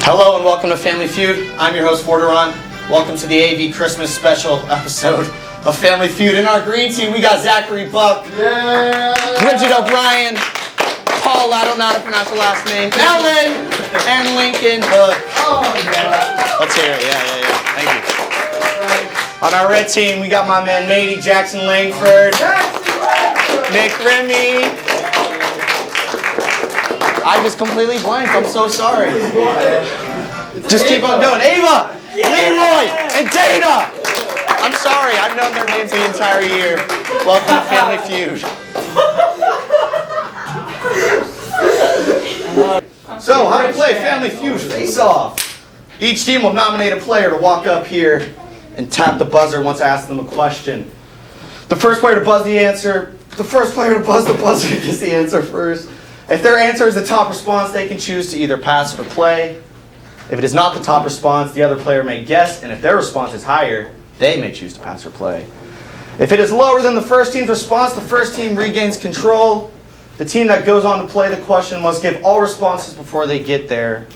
Hello and welcome to Family Feud. I'm your host, Forderon. Welcome to the AV Christmas special episode of Family Feud. In our green team, we got Zachary Buck, Bridget O'Brien, Paul, I don't know how to pronounce the last name, Ellen, and Lincoln Hook. Let's hear it. Yeah. Thank you. On our red team, we got my man Matey, Jackson Langford, Nick Remy. I just completely blanked. I'm so sorry. Just keep on going. Ava, Leroy, and Dana. I'm sorry. I've known their names the entire year. Welcome to Family Feud. So, how to play Family Feud face-off. Each team will nominate a player to walk up here and tap the buzzer once I ask them a question. The first player to buzz the buzzer gets the answer first. If their answer is the top response, they can choose to either pass or play. If it is not the top response, the other player may guess, and if their response is higher, they may choose to pass or play. If it is lower than the first team's response, the first team regains control. The team that goes on to play the question must give all responses before they get their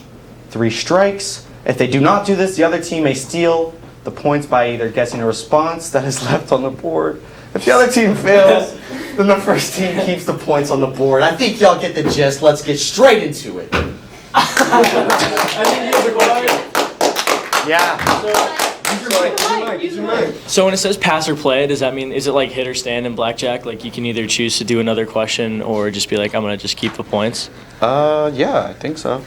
3 strikes. If they do not do this, the other team may steal the points by either guessing a response that is left on the board. If the other team fails, then the first team keeps the points on the board. I think y'all get the gist. Let's get straight into it. Yeah. So when it says pass or play, does that mean, is it like hit or stand in blackjack? Like you can either choose to do another question or just be like, I'm going to just keep the points? Yeah, I think so.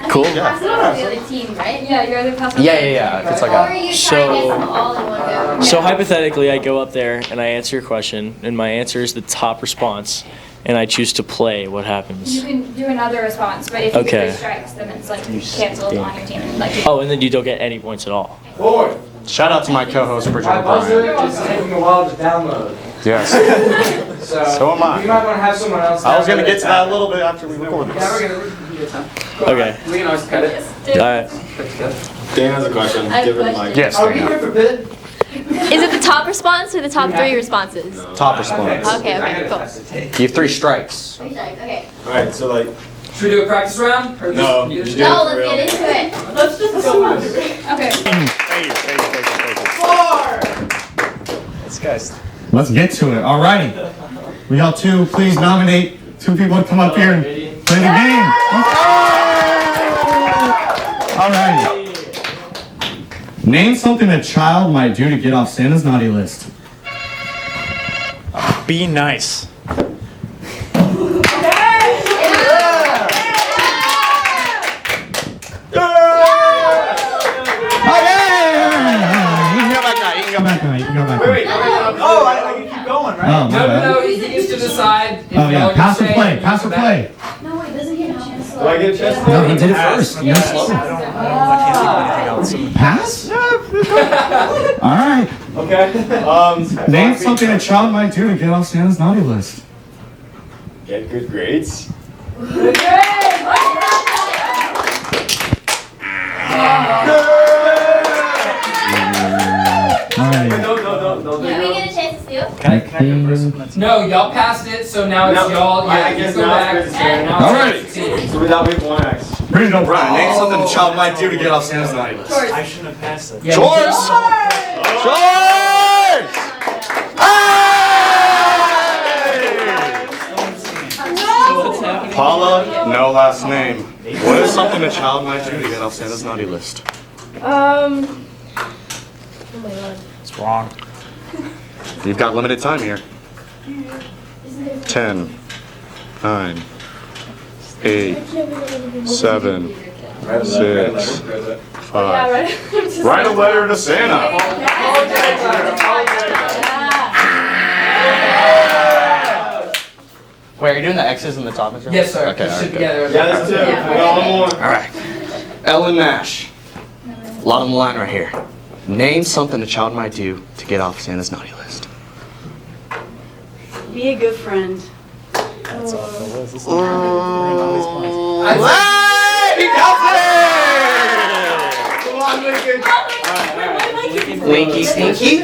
Cool. You pass it on to the other team, right? Yeah, you're either passing. Yeah. It's like or you try and get them all in one go. So hypothetically, I go up there and I answer your question, and my answer is the top response, and I choose to play. What happens? You can do another response, but if you Okay. get 3 strikes, then it's like canceled on your team. And like, Oh, and then you don't get any points at all. Shout out to my co-host, Bridget My buzzer O'Brien. is taking a while to download. Yes. So am I. You might want to have someone else. I was going to download get it. to that a little bit after we record Yeah, this. we can get time. Okay. We can always cut it. All right. Dan has a question. Give him the mic. Yes, Are we here for bid? Is it the top response or the top 3 responses? top response. Okay, cool. You have 3 strikks. okay. Alright, so like, Should we do a practice round? Or No, just- you do No, it for let's real. get into it. Let's just go. Okay. Thank you. 4! This guy's... Let's get to it. Alrighty. We got 2. Please nominate 2 people to come up here and play the game. Alrighty. Name something a child might do to get off Santa's naughty list. Be nice. You can go back now. You can go back. Wait. Oh, I can keep going, right? Oh, my bad. No, he gets to decide. If Oh, yeah. y'all Pass or say- play. Pass or play. No, wait, doesn't he have a chance? Do I get a chance? No, he did it first. You're slow. I can't think of anything else. Pass? Alright. Okay. Name something a child might do to get off Santa's naughty list. Get good grades. Alright. No. Can we get a chance to steal? Can I go first? That's No, y'all passed it, so now it's No, y'all. I Yeah, guess you go now back. it's Bridget's turn. Now Alright. it's your team. So without making 1x. Bridget O'Brien. Name something a child might do to get off Santa's naughty list. I shouldn't have passed it. Yeah, Chores! Hey! Paula, no last name. What is something a child might do to get off Santa's naughty list? It's wrong. You've got limited time here. 10, 9, 8, 7, 6, 5. Write a letter to Santa. Wait, are you doing the X's in the top? Yes, sir. Okay, You all should right, be good. together. Yeah, that's 2. We got one more. All right. Ellen Nash. A lot on the line right here. Name something a child might do to get off Santa's naughty list. Be a good friend. That's off the list. This is Hey, he got it! Come on, Lincoln. Winky Stinky.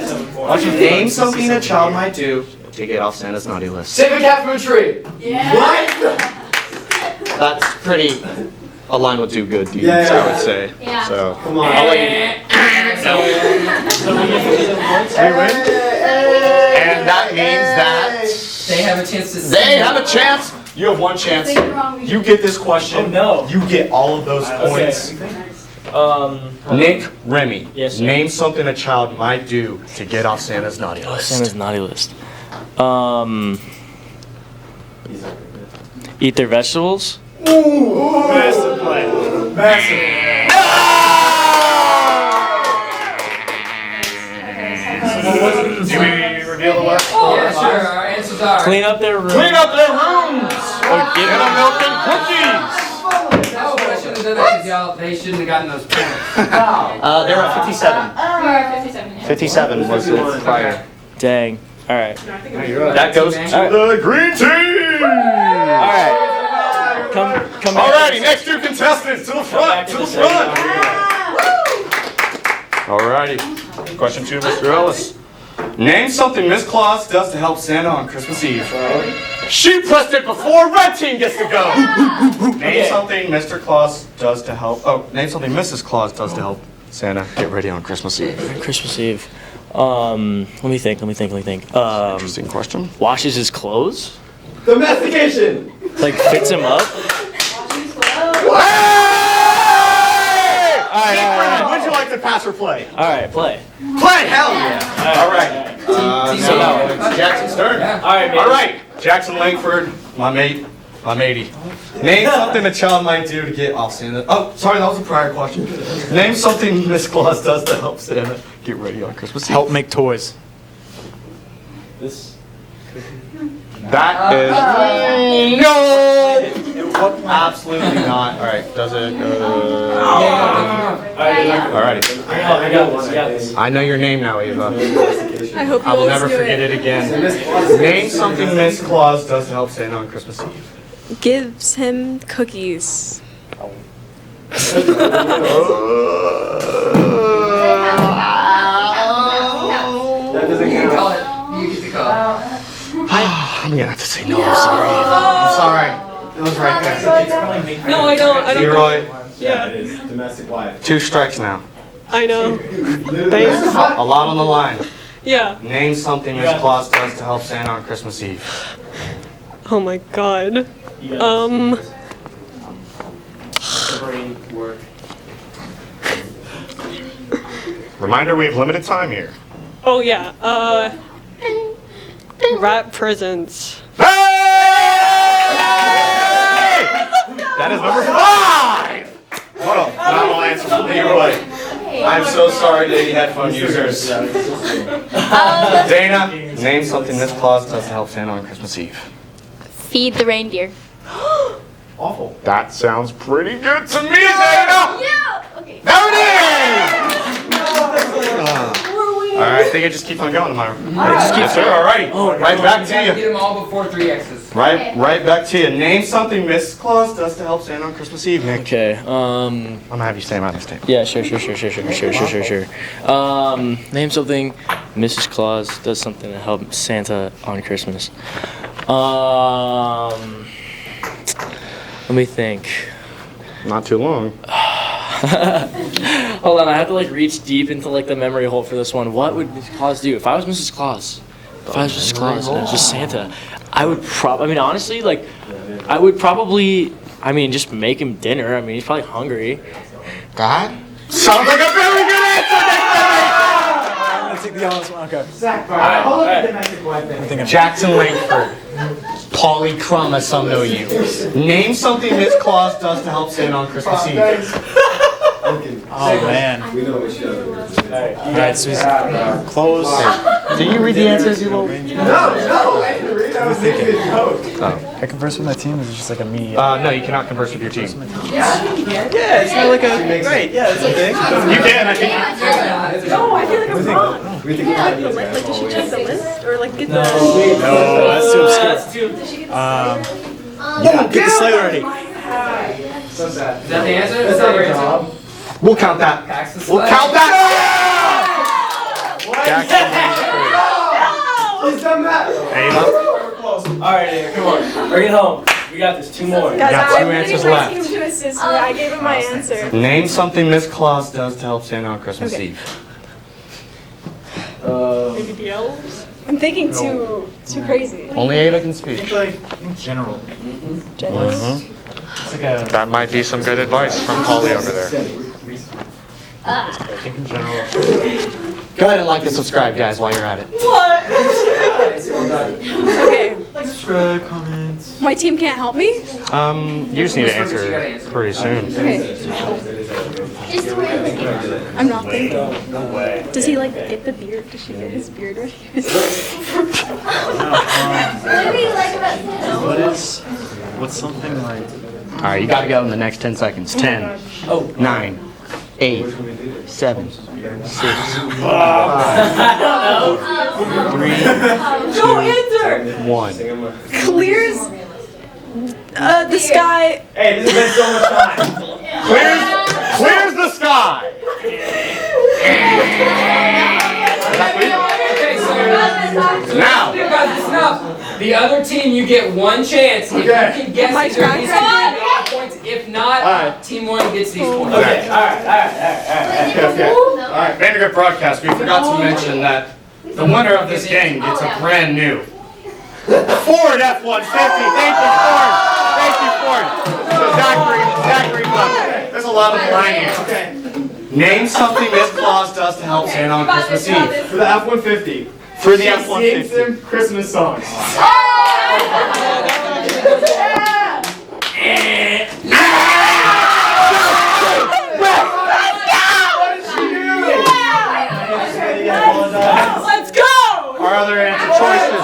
Name something a child might do to get off Santa's naughty list. Save a cat from a tree. Yeah. What? That's pretty A line would do good, dude. Yeah, yeah. I would say. Yeah. So. Come on. And that means that They have a chance to. they have a chance. You have one chance. You get this question. Oh, no. You get all of those points. Nick, Remy. Yes, sir. Name something a child might do to get off Santa's naughty list. Santa's naughty list. Eat their vegetables. Massive play. Massive. Do we reveal the last? Yeah, sure. Our answers are. Clean up their room. Clean up their rooms. Or give Get them milk and cookies. No, but I shouldn't have done that because y'all, they shouldn't have gotten those points. They were at 57. We're 57. Yeah. 57 was the prior. Dang. All right. That goes to the green team. All right. Come back. Alrighty, next two contestants to the front. To the front. Alrighty. Question 2, Mr. Ellis. Name something Miss Claus does to help Santa on Christmas Eve. She pressed it before red team gets to go. Name something Mr. Claus does to help. Oh, name something Mrs. Claus does to help Santa get ready on Christmas Eve. Christmas Eve. Let me think. Interesting question. Washes his clothes. Domestication. Like fits him up. Alright, would you like to pass or play? All right, play. Play, hell yeah! Alright. So now it's Jackson's turn. All right, man. Alright, Jackson Langford, my matey. Name something a child might do to get off Santa. Oh, sorry, that was a prior question. Name something Miss Claus does to help Santa get ready on Christmas Eve. Help make toys. That is no. Absolutely not. All right, does it? Alrighty. I got this. I know your name now, Ava. I hope you I will always never do forget it again. Name something Miss Claus does to help Santa on Christmas Eve. Gives him cookies. That doesn't You can count. call it. You get to call. I'm gonna have to say no. I'm sorry. I'm sorry. It was right there. No, I don't. Leroy, Yeah, it is. Domestic wife. 2 strikes now. I know. A lot on the line. Yeah. Name something Miss Claus does to help Santa on Christmas Eve. Oh my god. Reminder: we have limited time here. Oh yeah. Wrap presents. Hey! That is number 5! Hold on, phenomenal answer from Leroy. I'm so sorry, lady headphone users. Dana, name something Miss Claus does to help Santa on Christmas Eve. Feed the reindeer. Awful. That sounds pretty good to me, Dana! Yeah. Okay. There it is! Alright, I think it just keeps on going tomorrow. Yes, sir, alrighty. Right back to Get you. them all before 3 X's. Right back to you. Name something Miss Claus does to help Santa on Christmas Eve, Nick. Okay. I'm gonna have you say my mistake. Yeah, sure. Name something Mrs. Claus does something to help Santa on Christmas. Let me think. Not too long. Hold on, I have to like reach deep into like the memory hole for this one. What would Mrs. Claus do if I was Mrs. Claus? If I was Mrs. Claus and I was just Santa, I would honestly, like, I would probably, just make him dinner. He's probably hungry. God? Sounds like a very good answer, Nick Berry! I'm gonna take the honest one. Okay. Hold up the domestic wife then. Jackson Langford. Polly Crumb, as some know you. Name something Miss Claus does to help Santa on Christmas Eve. Oh man. We know what show. Alright, so he's close. Did you read the answers, you little? No, I didn't read. I was thinking a joke. I converse with my team. Is it just like a me? No, you cannot converse with your team. Yeah, it's not like a. Right. Yeah, it's a thing. You can, I think. No, I feel like I'm wrong. We think Yeah, like does she check the list or like get the? No, that's too obscure. Yeah, get the slate already. so sad. Is that the answer? Is that your answer? We'll count that. Pax the We'll slide. count that. Jackson He's done that. Ava. All right, come on, bring it home. We got this. Two more. Guys, got I'm two needing answers my left. team to assist me. I gave him my answer. Name something Miss Claus does to help Santa on Christmas Okay. Eve. Maybe the elves? I'm thinking too crazy. Only Ava can speak. General. Generous. That might be some good advice from Polly over there. Think in general. Go ahead and like and subscribe, guys, while you're at it. Okay. Subscribe, comments. My team can't help me? You just need to answer pretty soon. Okay. I'm not thinking. Does he like get the beard? Does she get his beard ready? What's something like? All right, you got to go in the next 10 seconds. 10, 9, 8, 7, 6, 5, 3, 2, 1. Clears the sky. Hey, this has been so much time. Clears the sky. Okay, so Now. you guys, listen up. The other team, you get one chance. If you can guess My it, you're track easy, record? you get all points. If not, team one gets these points. Okay, alright. Vandegrift broadcast, we forgot to mention that the winner of this game gets a brand new Ford F-150. Thank you, Ford. Thank you, Ford. So Zachary Buck. There's a lot of line here. Name something Miss Claus does to help Santa on Christmas Eve. For the F-150. For the She sings F-150. them Christmas songs. Let's go! Our other answer choices.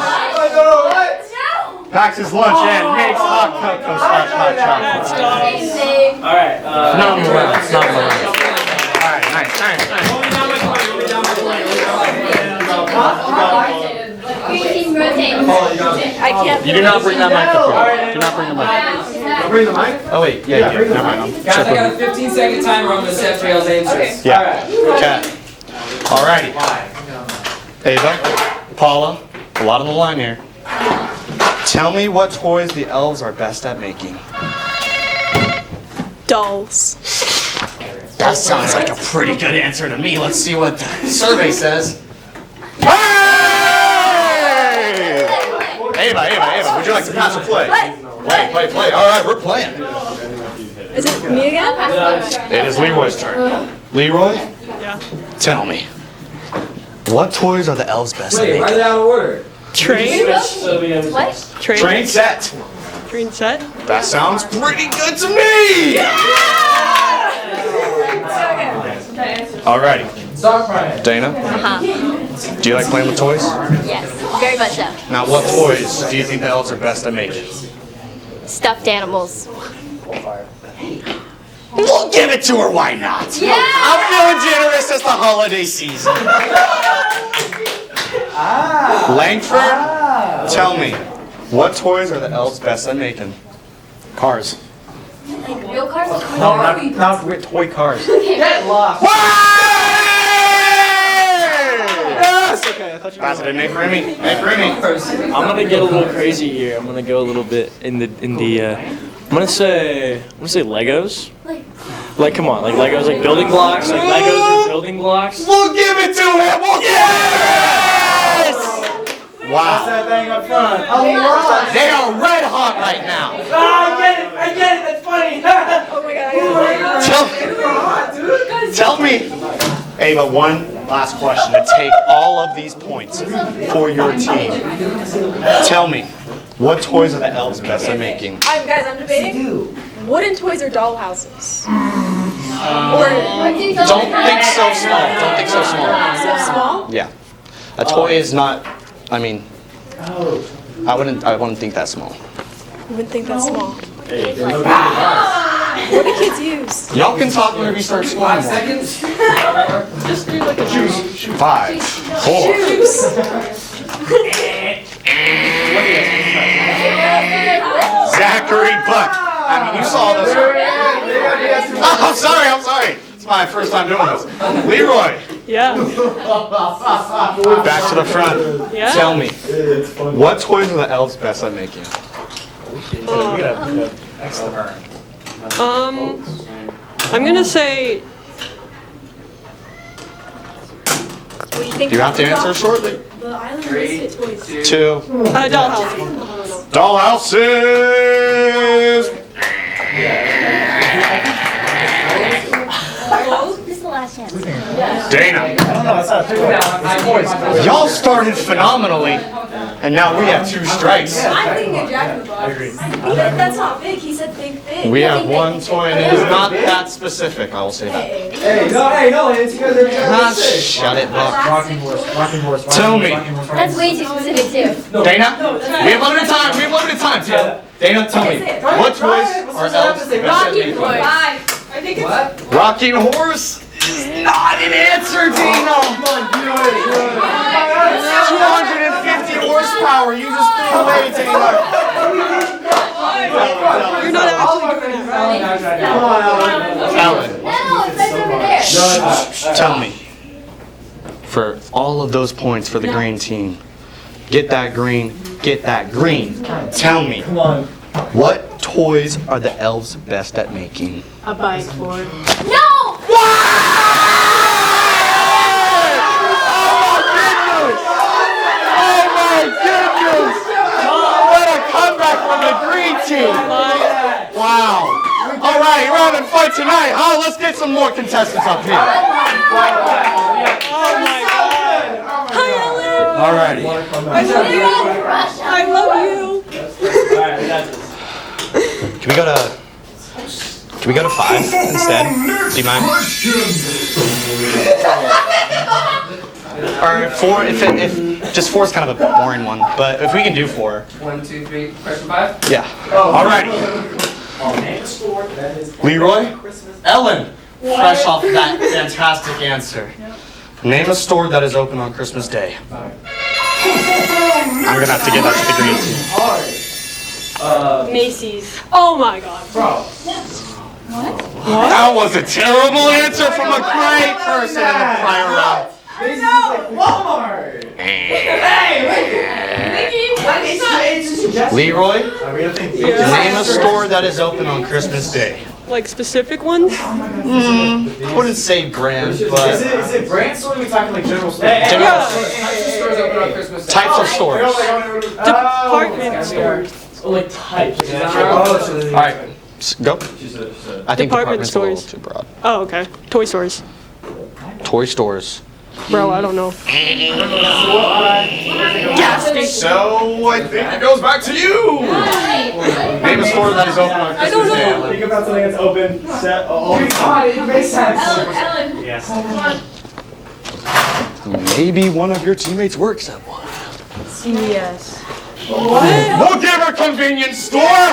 Packs his lunch and makes hot cocoa / hot chocolate. All right. Phenomenal round. Phenomenal round. All right, nice. I can't. You do not bring that mic up here. Do not bring the mic. Bring the mic. Oh wait, yeah, you do. Never mind. I'm Guys, I got a 15-second timer. I'm gonna set for y'all's answers. Yeah. Okay. Alrighty. Ava, Paula, a lot on the line here. Tell me what toys the elves are best at making. Dolls. That sounds like a pretty good answer to me. Let's see what the survey says. Hey! Ava, would you like to pass or play? Play. All right, we're playing. Is it me again? It is Leroy's turn. Leroy? Yeah. Tell me, what toys are the elves best at Wait, write making? it out of order. Train? What? Train set. Train set? That sounds pretty good to me. Alrighty. Stop crying. Dana, Uh-huh. do you like playing with toys? Yes, very much so. Now, what toys do you think the elves are best at making? Stuffed animals. We'll give it to her, why not? Yeah! I'm feeling generous as the holiday season. Langford, tell me, what toys are the elves best at making? Cars. Like real cars? No, not toy cars. Get lost. Yes! Pass it to Nick Remy. I'm gonna get a little crazy here. I'm gonna go a little bit in the. I'm gonna say Legos. Like, come on, like Legos, like building blocks. Like Legos are building blocks. We'll give it to him. We'll give it. Yes! Wow. That thing up front. They are red hot right now. I get it, that's funny. Oh my god, Tell me, Ava, one last question to take all of these points for your team. Tell me, what toys are the elves best at making? Guys, I'm debating. Wooden toys or doll houses? Don't think so small. Don't think so small. So small? Yeah. A toy is not, I mean, I wouldn't think that small. You wouldn't think that's small. What do kids use? Y'all can talk whenever you start scoring. 5 seconds. 5, 4. Zachary Buck. I mean, you saw this. Oh, I'm sorry. It's my first time doing this. Leroy, Yeah. back to the front. Yeah. Tell me, what toys are the elves best at making? I'm gonna say You have to answer shortly. The island listed toys. 2. dollhouse. Dollhouses! This is the last chance. Dana. Y'all started phenomenally, and now we have 2 strikes. I'm thinking of Jack in the Box. That's not big. He said big thing. We have 1 toy, and it is not that specific, I will say that. Hey, no, it's because Ah, shut it, Buck. Rocking horse. Tell me. That's way too specific too. Dana, we have limited time. Dana, tell me, what toys are elves best at making? Rocking horse is not an answer, Dana. 250 horsepower, you just threw away, Dana. You're not actually doing it, right? Alan, No, it's right over there. tell me, for all of those points for the green team, get that green. Tell me, what toys are the elves best at making? A bike board. No! What a comeback from the green team! Wow! All right, you're having fun tonight, huh? Let's get some more contestants up here. Hi, Ellen. All righty. I love you. Can we go to 5 instead? Do you mind? Or 4? If just 4 is kind of a boring one, but if we can do 4. 1, 2, 3. Question 5. Yeah. All righty. Leroy, Ellen, fresh off that fantastic answer. Name a store that is open on Christmas Day. I'm gonna have to give that to the green team. Macy's. Oh my god. That was a terrible answer from a great person in the prior round. Leroy, name a store that is open on Christmas Day. Like specific ones? I wouldn't say brand, but Is it brand store or are we talking like general store? general Stores open on Christmas Day. types of stores. Department stores. Like types. All right, go. I think Department department's a little stores. too broad. Oh, okay. Toy stores. Toy stores. Bro, I don't know. Gas station. So I think it goes back to you. Name a store that is open on Christmas Day. Think about something that's open, set, all the time. It makes sense. Ellen. Yes. Maybe one of your teammates works at one. CVS. We'll give her convenience store.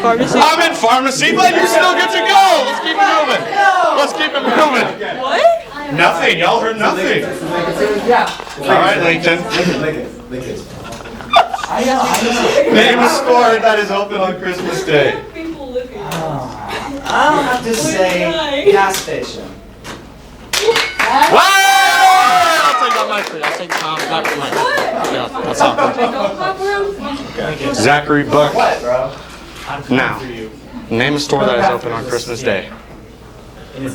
Pharmacy. I'm in pharmacy, but you still get to go. Let's keep it moving. Let's keep it moving. What? Nothing. Y'all heard nothing. All right, Lincoln. Name a store that is open on Christmas Day. I'll have to say gas station. Wow! I'll take that nicely. I'll take Tom. Yeah, that's awkward. Zachary Buck. What, bro? Now, name a store that is open on Christmas Day.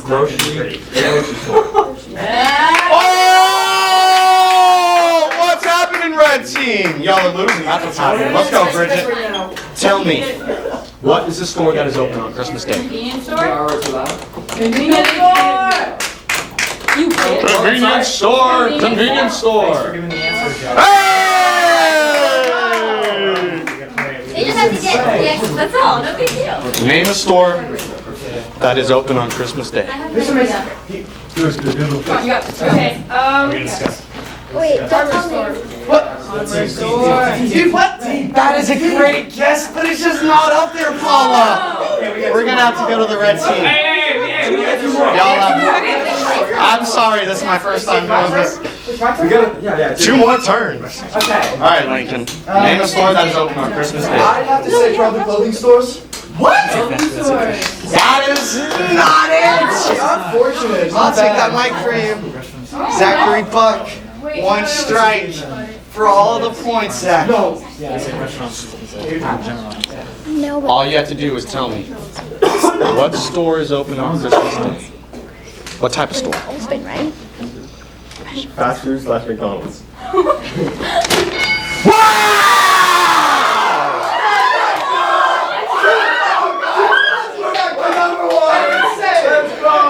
Grocery. Oh! What's happening, red team? Y'all are losing. That's what's happening. Let's go, Bridget. Tell me, what is the store that is open on Christmas Day? Convenience store? Convenience store. You bitch. Convenience store. Convenience store. Giving the answers, Joe. Hey! You just have to get the extra, that's all, no big deal. Name a store that is open on Christmas Day. Okay, Wait, don't tell me. Dude, what? That is a great guess, but it's just not up there, Paula. We're gonna have to go to the red team. Y'all I'm sorry, this is my first time doing this. We got yeah. 2 more turns. Okay. All right, Lincoln. Name a store that is open on Christmas Day. I'd have to say probably clothing stores. What? That is not it. Unfortunate. I'll take that mic for you. Zachary Buck, 1 strike. for all the points, Zach. No, but All you have to do is tell me what store is open on Christmas Day. What type of store? open, right? Fast food / McDonald's.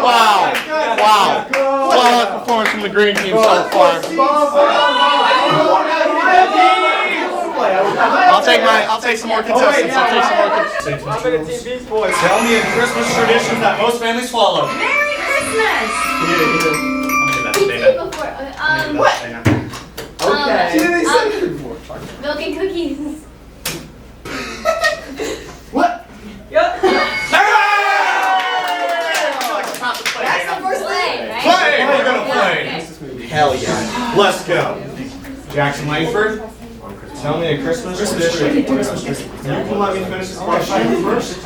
Wow. Wow. Flawless performance from the green team so far. I'll take some more contestants. I'll take some more contestants. I'm gonna team these boys. Tell me a Christmas tradition that most families follow. Merry Christmas! Dana. Before, What? Okay. Okay. Milk and cookies. What? That's the first play, right? Play! We're gonna play. Okay. Hell yeah. Let's go. Jackson Langford, tell me a Christmas tradition. You can let me finish this question first.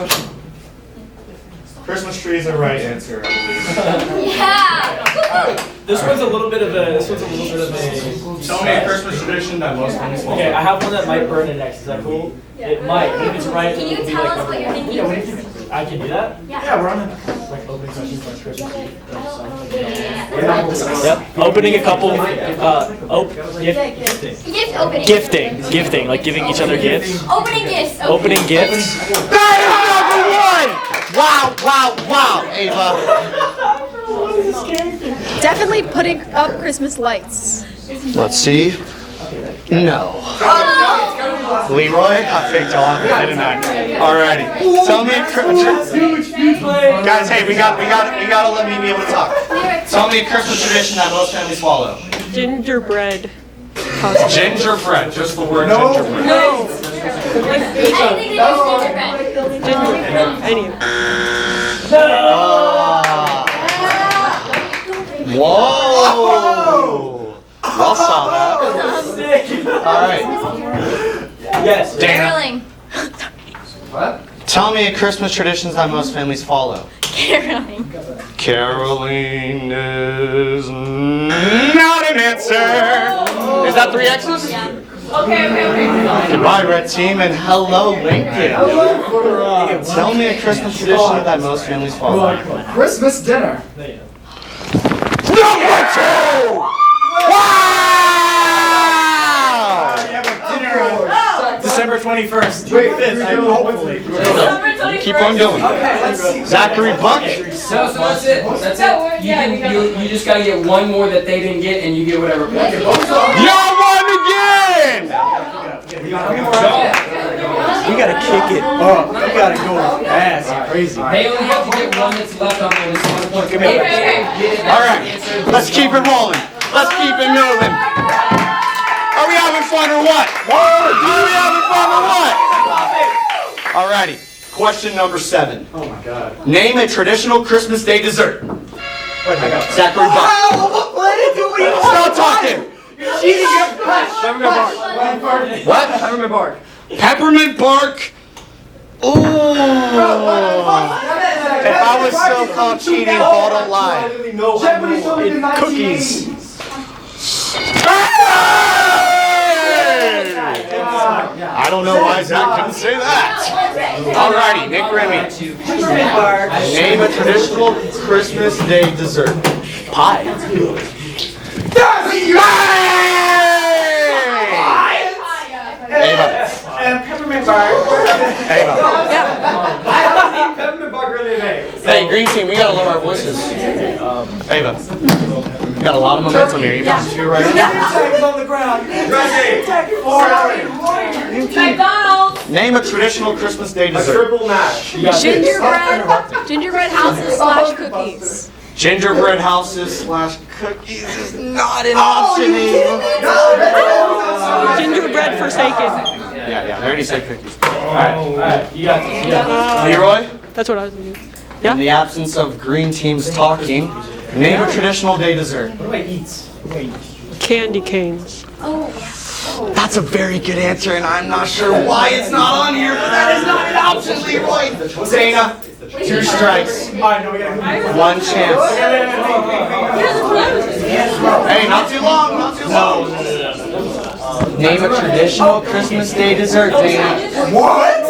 Christmas tree is the right answer, I believe. Yeah! This one's a little bit of a. Tell me a Christmas tradition that most families follow. Okay, I have one that might burn it next. Is that cool? It might. But if it's right, Can you it'll be tell like us what you're thinking first? I can do that. Yeah. we're on a opening questions for Christmas. Yeah. Yep. Opening a couple. Gifting, like giving each other gifts. Opening gifts. Opening gifts. That is number 1! Wow. Ava. Definitely putting up Christmas lights. Let's see. No. Leroy, I faked off, didn't I? Alrighty. Tell me a guys, hey, we gotta let me be able to talk. Tell me a Christmas tradition that most families follow. Gingerbread. Gingerbread, just the word gingerbread. No. Anything to do with gingerbread. Any. Whoa! Y'all saw that. Alright. Yes. Dana, Caroling. tell me a Christmas traditions that most families follow. Caroling. Caroling is not an answer. Is that 3 X's? Yeah. Okay. Goodbye, red team, and hello, Lincoln. Tell me a Christmas tradition that most families follow. Christmas dinner. Number 2! Wow! December 21st. Wait, hopefully. Keep on going. Zachary Buck. So that's it. That's it. You just gotta get one more that they didn't get, and you get whatever. Y'all won again! We gotta kick it up. We gotta go fast and crazy. They only have to get one that's left on there. This one point. Alright, let's keep it rolling. Let's keep it moving. Are we having fun or what? Are we having fun or what? Alrighty, question number 7. Oh my god. Name a traditional Christmas Day dessert. Zachary Buck. Stop talking. Peppermint bark. What? Peppermint bark. Peppermint bark. Ooh. If I was so caught cheating, Paul don't lie. Cookies. I don't know why Zach couldn't say that. Alrighty, Nick Remy. Name a traditional Christmas Day dessert. Pie. Ava. Peppermint bark. Ava. Peppermint bark really big. Hey, green team, we gotta lower our voices. Ava. We got a lot of momentum here. You guys feel right? Tags on the ground. McDonald's. Name a traditional Christmas Day dessert. Triple mash. Gingerbread houses / cookies. Gingerbread houses / cookies is not an option. Ava. Gingerbread forsaken. Yeah, I already said cookies. Alright, you got this. Leroy, That's what I was thinking. in the absence of green teams talking, name a traditional day dessert. Candy canes. That's a very good answer, and I'm not sure why it's not on here, but that is not an option, Leroy. Dana, 2 strikes, 1 chance. Hey, not too long, not too long. Name a traditional Christmas Day dessert, Dana. What?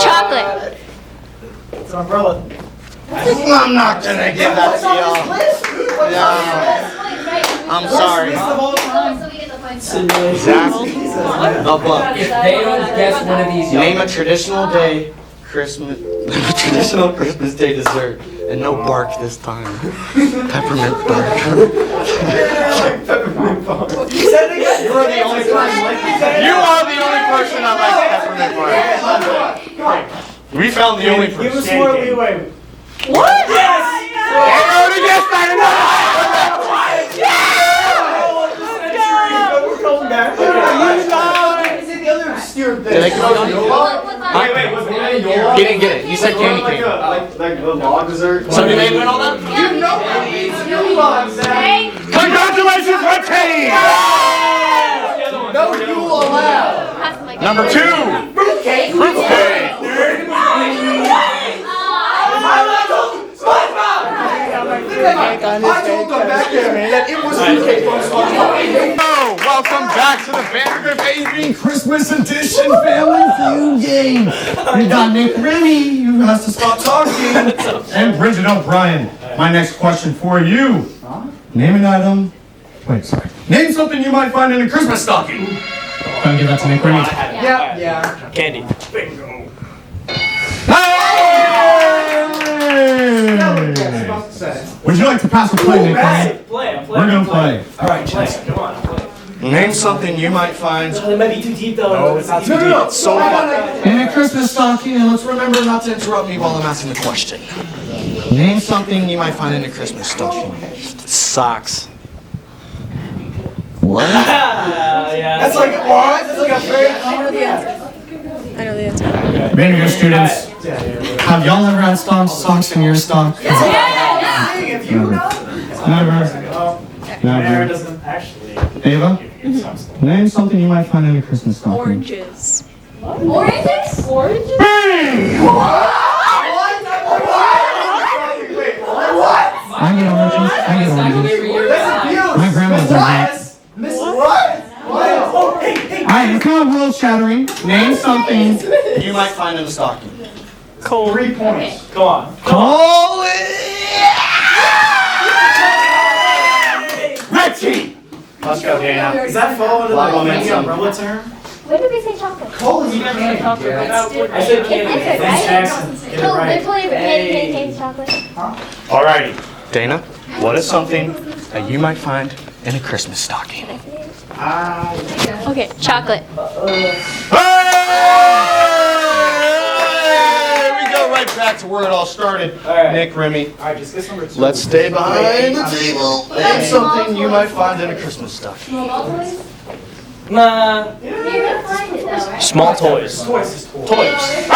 Chocolate. It's an umbrella. I'm not gonna give that to y'all. No. I'm sorry. Zach, a buck. If they don't guess one of these, Name a traditional day Christmas Day dessert, and no bark this time. Peppermint bark. You said it again. You are the only person. You are the only person that likes peppermint bark. We found the only person. Give us more leeway. What? Yes! We're coming back. Did they come on? Wait, was it He didn't get it. You said candy cane. Like the log dessert? So did they win all that? You know what needs Yule, Zach. Congratulations, red team! No Yule allowed. Number 2. Fruitcake. Fruitcake. I told them back there that it was fruitcake from SpongeBob. Oh, welcome back to the Vandegrift Aging Christmas edition Family Feud game. We got Nick Remy, who has to stop talking. and Bridget O'Brien. My next question for you. Name an item. Wait, sorry. Name something you might find in a Christmas stocking. Gonna give that to Nick Remy. Yeah. Candy. Would you like to pass or play, Nick Remy? Play. We're gonna play. All right, come on. Name something you might find. It might be too deep though. No, it's not too deep. It's so fun. In a Christmas stocking, and let's remember not to interrupt me while I'm asking the question. Name something you might find in a Christmas stocking. Socks. What? That's like what? That's like a very. I know the answer. Maybe your students. Have y'all ever had socks in your stock? If you know. Never. Doesn't actually. Ava? Name something you might find in a Christmas stocking. Oranges. Oranges? Oranges? I get oranges. My grandma's oranges. Miss what? Alright, it's not world shattering. Name something. You might find in the stocking. Cold. 3 points. Come on. Call it! Red team! Let's go, Dana. Does that fall into Black like momentum. the umbrella term? When did we say chocolate? Coal is candy. I said candy. It's Thanks, right. Jackson. Get it No, right. they're playing for candy, chocolate. Alrighty. Dana, what is something that you might find in a Christmas stocking? Okay, chocolate. We go right back to where it all started. Alright. Nick, Remy, Alright, just guess number 2. let's stay behind the table. Name something you might find in a Christmas stocking. Small toys? Nah. You're gonna find it though, right? Small toys. Toys is cool. Hey!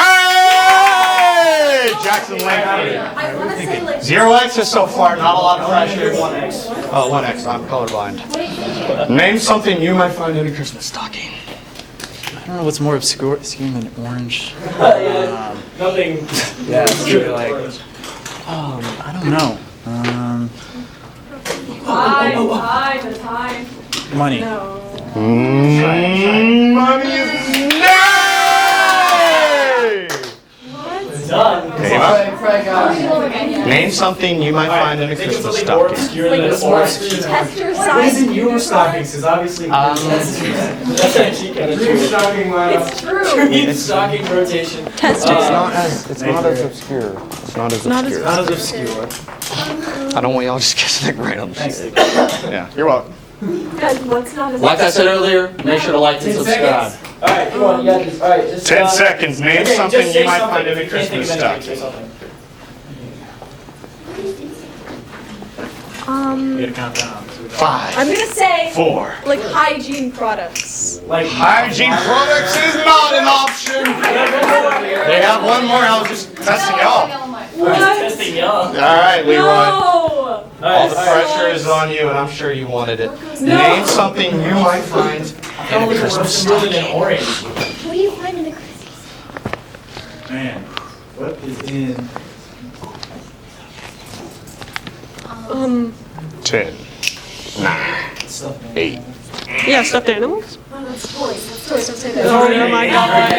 Jackson Langford. I wanna say like. 0x is so far, not a lot of pressure. 1x. Oh, 1x, I'm colorblind. Name something you might find in a Christmas stocking. I don't know what's more obscure than orange. Nothing. Yeah, it's really like. I don't know. Time. Money. Money is nay! Done. Ava, name something you might find in a Christmas stocking. Test your What size. is in your stockings? Because obviously. That's a cheat code. Stocking lineup. It's true. Stocking rotation. It's not as obscure. It's not as obscure. Not as obscure. I don't want y'all just guessing it right on Thanks. Yeah, you're welcome. What's not as. Like I said earlier, make sure to like and 10 subscribe. seconds. Alright, come on, you got this. Alright, just. 10 seconds. Name Okay, something just say you might something. find in a If you can't think Christmas of anything, say stocking. something. You gotta count down. 5, I'm gonna say 4. like hygiene products. Like Hygiene products is not an option. They have one more. I was just testing y'all. testing y'all. All right, Leroy. No! All the pressure is on you, and I'm sure you wanted it. Name something you might find in a Christmas Really stocking. an orange. What do you find in the Christmas? Man, what is in 10, 9, 8. Yeah, stuffed animals. Oh, that's toys. That's toys. Don't say that. Oh my god.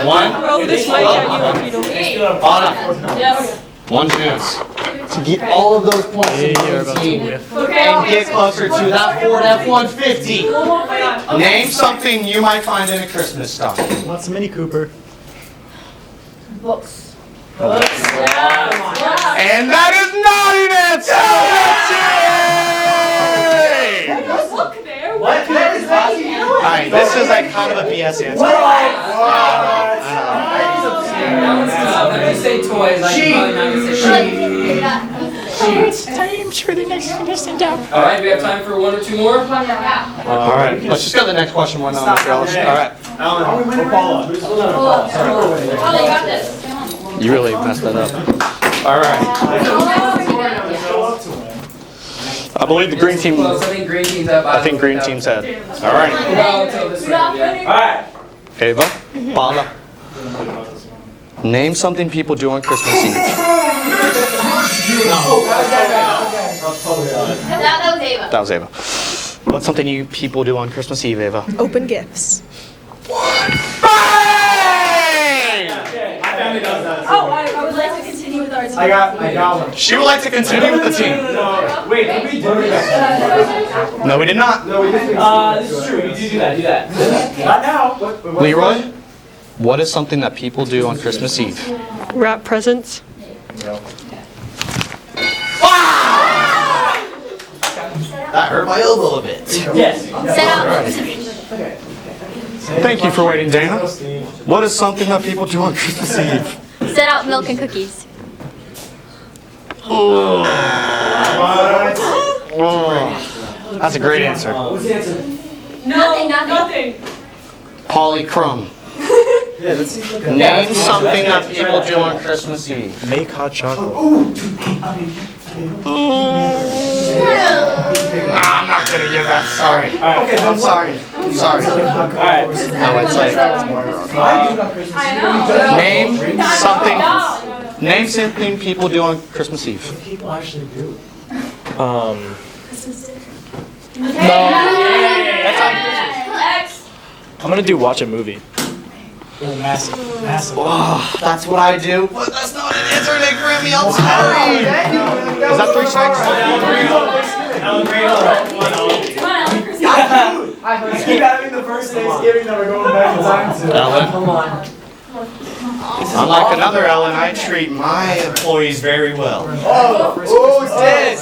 One. Throw this mic at you if you don't. Paula. One chance to get all of those points in your team and get closer to that Ford F-150. Name something you might find in a Christmas stocking. What's a Mini Cooper? Books. And that is not an answer! Look there. What? Alright, this is like kind of a BS answer. Let me say toys. Like, probably not gonna say Times for the next contestant out. All right, we have time for one or two more. Alright, let's just go to the next question. One on Mr. Ellis. Alright. Are we winning or Paula? You really messed that up. Alright. I believe the green team. Close. I think green team's up. I think green team's head. Alright. Well, until this round, yeah. Alright. Ava. Paula. Name something people do on Christmas Eve. That was Ava. That was Ava. What's something you people do on Christmas Eve, Ava? Open gifts. Oh, I would like to continue with our. I got one. She would like to continue with the team. Wait, did we do that? No, we did not. No, we didn't. This is true. You do that. Do that. Not now. What? Leroy, what is something that people do on Christmas Eve? Wrap presents. That hurt my elbow a bit. Yes. Set out. Thank you for waiting, Dana. What is something that people do on Christmas Eve? Set out milk and cookies. That's a great answer. Nothing. Polly Crumb. Name something that people do on Christmas Eve. Make hot chocolate. I'm not gonna give that. Sorry. Okay, I'm sorry. I'm sorry. Alright. No, it's like name something people do on Christmas Eve. People actually do. I'm gonna do watch a movie. Oh, massive. Massive. Oh, that's what I do. But that's not an answer, Nick Grimmy. I'm sorry. Is that 3 strikes? I keep having the first Thanksgiving that we're going back in time to. Ellen. Come on. Unlike another Ellen, I treat my employees very well. Who's this?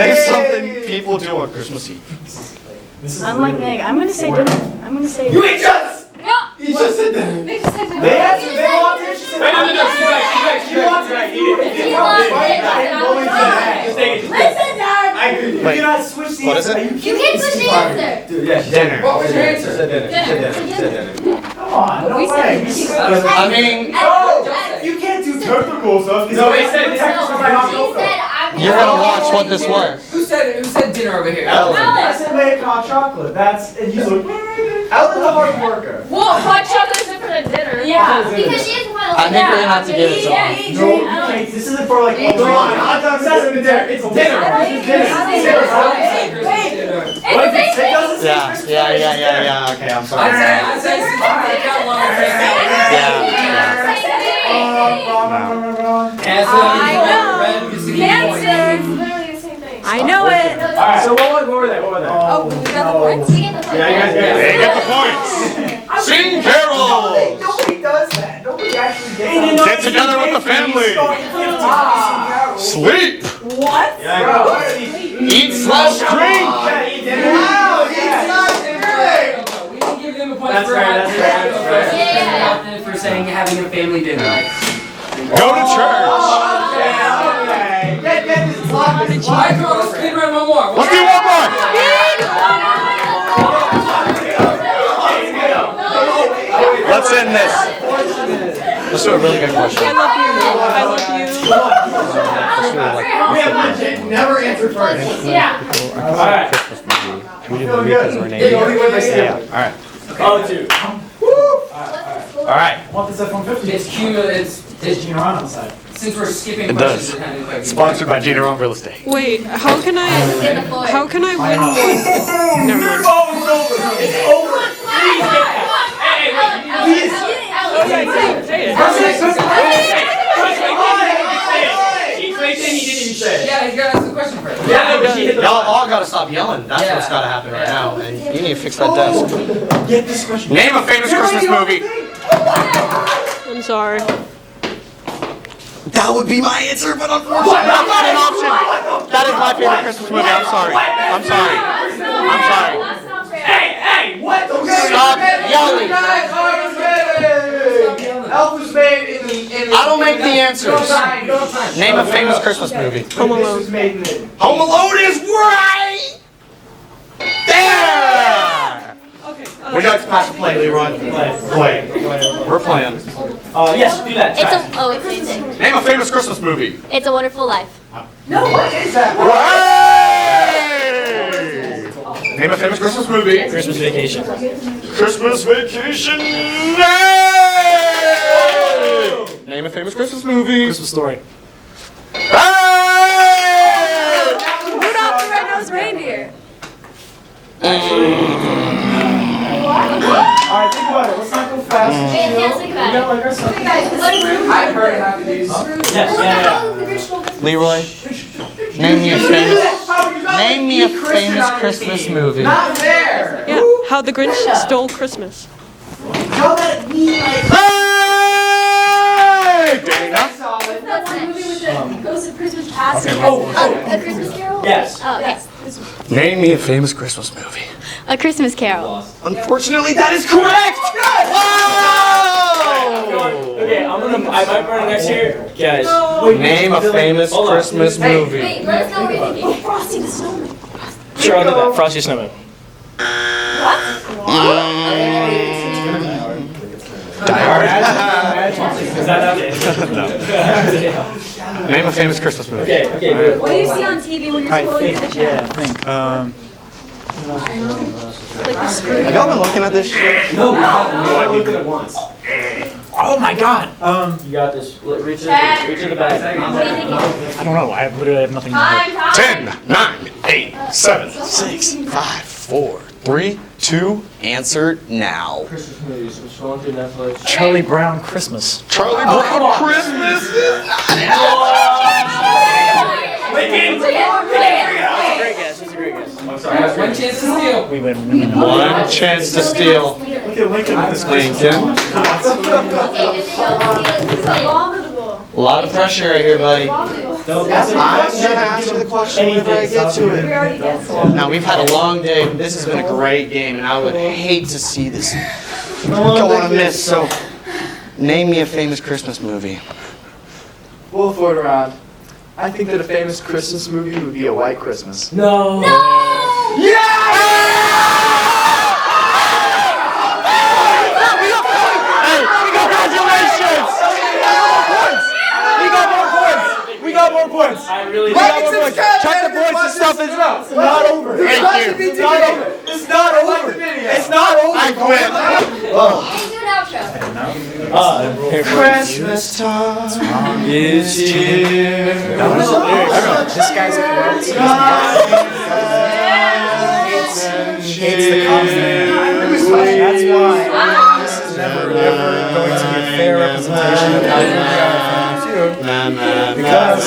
Name something people do on Christmas Eve. I'm like Meg. I'm gonna say dinner. I'm gonna say. You ain't just. No. You just said that. They just said They answered. They walked in. She said. No, She wants to do it. She wants it. Listen, Dad. I agree. You Wait, cannot switch the what is answer. it? You can't switch the answer. Dude, yeah, Dinner. What was your answer? She said dinner. She said dinner. Come on, no way. I mean, You can't do technical stuff. No, he said technical stuff. you're gonna watch what this was. Who said dinner over here? I said make hot chocolate. That's and he's like, Ellen's a hard worker. Well, hot chocolate's different than dinner. Yeah. Because she is one of I think we're gonna have to give it to him. No, you can't. This isn't for like. Come on, hot dog says dinner. It's dinner. It's dinner. What if it doesn't say Christmas? Yeah. Okay, I'm sorry. I said Literally the same thing. I know it. Alright, so what were they? What were they? Oh, we got the points? Yeah, you guys get it. They get the points. Sing carols. Nobody does that. Nobody actually gets Get together with the family. Sleep. What? Eat slash drink. we can give them a point That's for fair, that's for saying having a family dinner. Go to church. Alright, girl, let's speed run one more. Let's do one more. Let's end this. Let's do a really good question. I love you. I love you. We have legit never answered first. Yeah. Alright. We didn't read because we're Yeah, named. All right. Oh, two. All right. What is F-150? It's cumulative. It's Gene around on the side. since we're skipping It questions, does. we're kind of like Sponsored by Gina Real Estate. Wait, how can I win one? Never mind. Yeah, he's gotta ask the question first. Y'all all gotta stop yelling. That's what's gotta happen right now. And you need to fix that desk. Get this question. Name a famous Christmas movie. I'm sorry. That would be my answer, but unfortunately that's not an option. That is my favorite Christmas movie. I'm sorry. I'm sorry. I'm sorry. Hey, what? Stop yelling. Elf was made in the. I don't make the answers. Name a famous Christmas movie. Home Alone. Home Alone is right! There! Would you like to pass or play, Leroy? Play. We're playing. Yes, do that. It's a oh, it's amazing. Name a famous Christmas movie. It's a Wonderful Life. No, what is that? Hey! Name a famous Christmas movie. Christmas Vacation. Christmas Vacation. Hey! Name a famous Christmas movie. Christmas Story. Hey! Rudolph the Red-Nosed Reindeer. Alright, think about it. Let's not go fast. Fantastic We got like our stuff. I've heard half of these. Leroy, name me a famous Christmas movie. Not there. Yeah, How the Grinch Stole Christmas. How that we like. Hey! Dana. That's the movie with the Ghost of Christmas Past. A Christmas Carol? Yes. Oh, yes. Name me a famous Christmas movie. A Christmas Carol. Unfortunately, that is correct! Whoa! Okay, I might burn next year. Guys. Name a famous Christmas movie. Wait, let us know what you're thinking. Frosty the Snowman. Sure, I'll do that. Frosty Snowman. Die Hard. Is that Name a famous Christmas movie. okay, good. What do you see on TV when you're scrolling through the channel? Have y'all been looking at this shit? Oh my God. You got this. Reach in the back. What are you thinking? I don't know. I literally have nothing to do. Time. 10, 9, 8, 7, 6, 5, 4, 3, 2. Answer now. Christmas movies. I'm scrolling through Netflix. Charlie Brown Christmas. Charlie Brown Christmas is Great guess. That's a great guess. I'm sorry. One chance to steal. We win. One chance to steal. Look at Lincoln with this Lincoln. A lot of pressure right here, buddy. I'm gonna answer the question whenever I get to it. Now, we've had a long day. This has been a great game, and I would hate to see this go on a miss. So, name me a famous Christmas movie. We'll forward around. I think that a famous Christmas movie would be A White Christmas. No. Congratulations! We got more points! I really Check the points and stuff. It's not over. Thank you. It's not over. It's not over. It's not over. I quit. Do an outro. Christmas time is here. This guy's a hates the constant. That's why this is never going to be a fair representation of how we are. Because